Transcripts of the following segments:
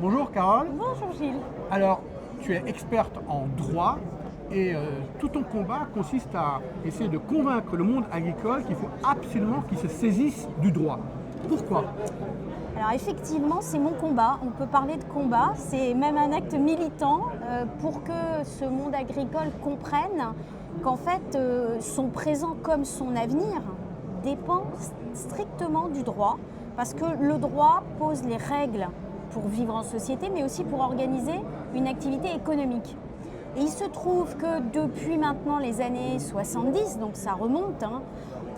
Bonjour Carole. Bonjour Gilles. Alors, tu es experte en droit et tout ton combat consiste à essayer de convaincre le monde agricole qu'il faut absolument qu'il se saisisse du droit. Pourquoi? Alors effectivement, c'est mon combat. On peut parler de combat. C'est même un acte militant pour que ce monde agricole comprenne qu'en fait, son présent comme son avenir dépend strictement du droit. Parce que le droit pose les règles pour vivre en société, mais aussi pour organiser une activité économique. Et il se trouve que depuis maintenant les années 70, donc ça remonte,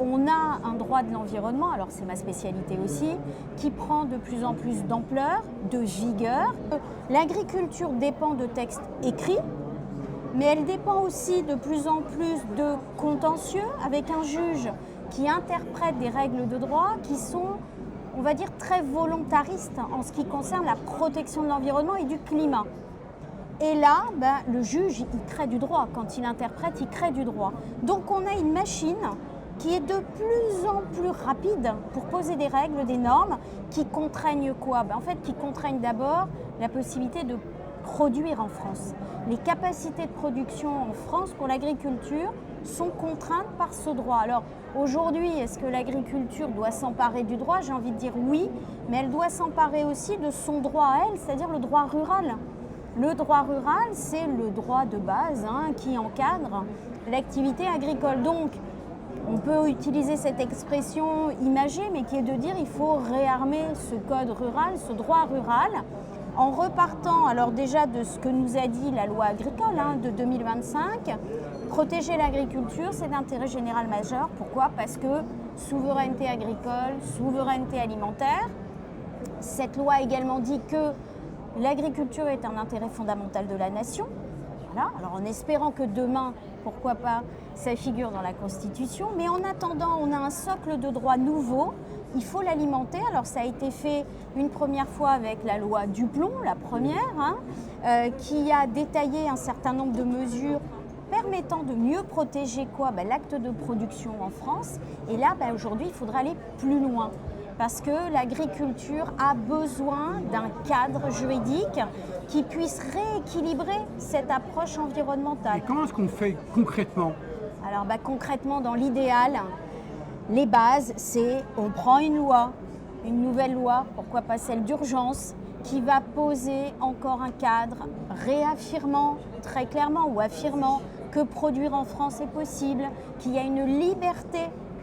on a un droit de l'environnement, alors c'est ma spécialité aussi, qui prend de plus en plus d'ampleur, de vigueur. L'agriculture dépend de textes écrits, mais elle dépend aussi de plus en plus de contentieux, avec un juge qui interprète des règles de droit qui sont, on va dire, très volontaristes en ce qui concerne la protection de l'environnement et du climat. Et là, le juge, il crée du droit. Quand il interprète, il crée du droit. Donc on a une machine qui est de plus en plus rapide pour poser des règles, des normes, qui contraignent quoi? En fait, qui contraignent d'abord la possibilité de produire en France. Les capacités de production en France pour l'agriculture sont contraintes par ce droit. Alors aujourd'hui, est-ce que l'agriculture doit s'emparer du droit? J'ai envie de dire oui, mais elle doit s'emparer aussi de son droit à elle, c'est-à-dire le droit rural. Le droit rural, c'est le droit de base qui encadre l'activité agricole. Donc, on peut utiliser cette expression imagée, mais qui est de dire qu'il faut réarmer ce code rural, ce droit rural, en repartant alors déjà de ce que nous a dit la loi agricole de 2025. Protéger l'agriculture, c'est d'intérêt général majeur. Pourquoi? Parce que souveraineté agricole, souveraineté alimentaire. Cette loi a également dit que l'agriculture est un intérêt fondamental de la nation. Voilà. Alors en espérant que demain, pourquoi pas, ça figure dans la Constitution. Mais en attendant, on a un socle de droits nouveau. Il faut l'alimenter. Alors ça a été fait une première fois avec la loi Duplon, la première, qui a détaillé un certain nombre de mesures permettant de mieux protéger l'acte de production en France. Et là, aujourd'hui, il faudra aller plus loin. Parce que l'agriculture a besoin d'un cadre juridique qui puisse rééquilibrer cette approche environnementale. Et comment est-ce qu'on fait concrètement? Alors concrètement, dans l'idéal, les bases, c'est on prend une loi, une nouvelle loi, pourquoi pas celle d'urgence, qui va poser encore un cadre réaffirmant très clairement ou affirmant que produire en France est possible, qu'il y a une liberté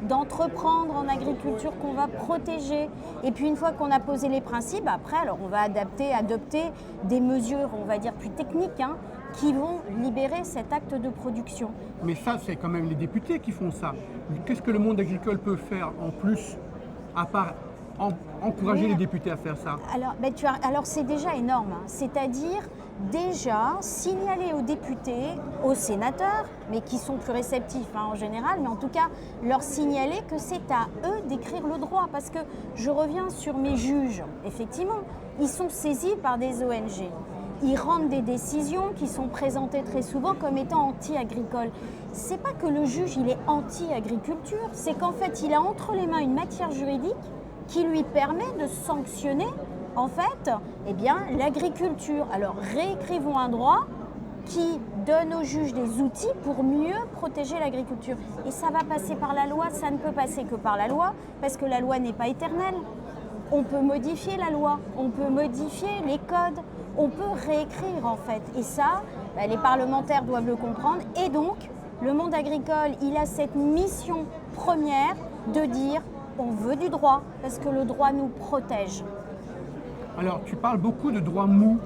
d'entreprendre en agriculture qu'on va protéger. Et puis une fois qu'on a posé les principes, après alors on va adopter des mesures, on va dire plus techniques, qui vont libérer cet acte de production. Mais ça, c'est quand même les députés qui font ça. Qu'est-ce que le monde agricole peut faire en plus, à part encourager les députés à faire ça? Alors c'est déjà énorme, c'est-à-dire déjà signaler aux députés, aux sénateurs, mais qui sont plus réceptifs en général, mais en tout cas leur signaler que c'est à eux d'écrire le droit. Parce que je reviens sur mes juges, effectivement, ils sont saisis par des ONG. Ils rendent des décisions qui sont présentées très souvent comme étant anti-agricoles. C'est pas que le juge il est anti-agriculture, c'est qu'en fait il a entre les mains une matière juridique qui lui permet de sanctionner en fait l'agriculture. Alors réécrivons un droit qui donne aux juges des outils pour mieux protéger l'agriculture. Et ça va passer par la loi, ça ne peut passer que par la loi, parce que la loi n'est pas éternelle. On peut modifier la loi, on peut modifier les codes, on peut réécrire en fait. Et ça, les parlementaires doivent le comprendre. Et donc, le monde agricole, il a cette mission première de dire on veut du droit, parce que le droit nous protège. Alors, tu parles beaucoup de droit mou.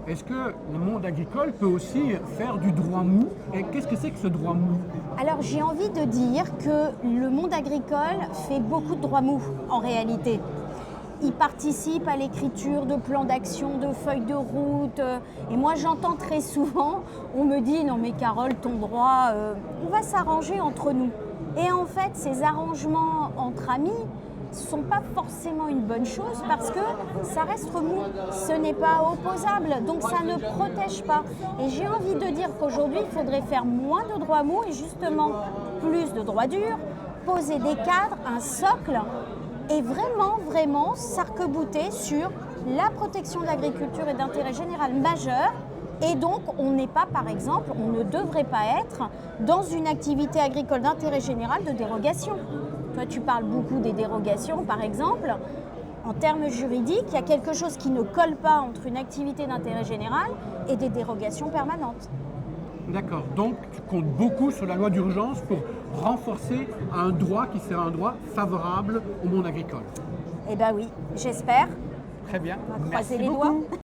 Est-ce que le monde agricole peut aussi faire du droit mou? Et qu'est-ce que c'est que ce droit mou? Alors, j'ai envie de dire que le monde agricole fait beaucoup de droit mou, en réalité. Il participe à l'écriture de plans d'action, de feuilles de route. Et moi, j'entends très souvent, on me dit « Non mais Carole, ton droit, on va s'arranger entre nous ». Et en fait, ces arrangements entre amis ne sont pas forcément une bonne chose parce que ça reste mou, ce n'est pas opposable, donc ça ne protège pas. Et j'ai envie de dire qu'aujourd'hui, il faudrait faire moins de droits mous et justement plus de droits durs, poser des cadres, un socle et vraiment s'arc-bouter sur la protection de l'agriculture est d'intérêt général majeur. Et donc, on n'est pas, par exemple, on ne devrait pas être dans une activité agricole d'intérêt général de dérogation. Toi, tu parles beaucoup des dérogations, par exemple. En termes juridiques, il y a quelque chose qui ne colle pas entre une activité d'intérêt général et des dérogations permanentes. D'accord. Donc, tu comptes beaucoup sur la loi d'urgence pour renforcer un droit qui sera un droit favorable au monde agricole. Eh bien oui, j'espère. Très bien. On va Merci croiser les beaucoup. doigts.